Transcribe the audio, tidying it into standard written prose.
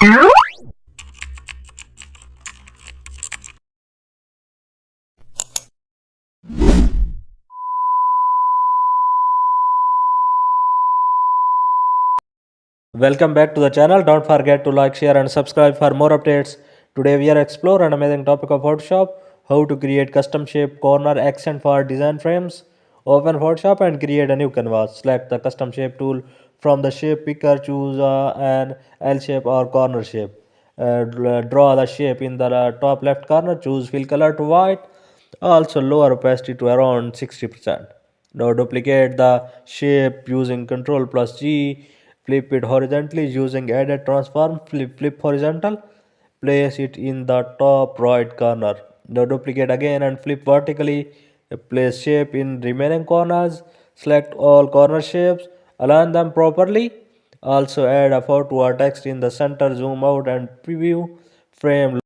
Welcome back to the channel. Don't forget to like, share and subscribe for more updates. Today we are exploring an amazing topic of Photoshop, how to create custom shape corner accent for design frames. Open Photoshop and create a new canvas. Select the custom shape tool from the shape picker. Choose an L shape or corner shape. Draw the shape in the top left corner. Choose fill color to white. Also lower opacity to around 60%. Now duplicate the shape using Ctrl plus G. Flip it horizontally using edit transform. Flip horizontal. Place it in the top right corner. Now duplicate again and flip vertically. Place shape in remaining corners. Select all corner shapes. Align them properly. Also add a photo or text in the center. Zoom out and preview frame.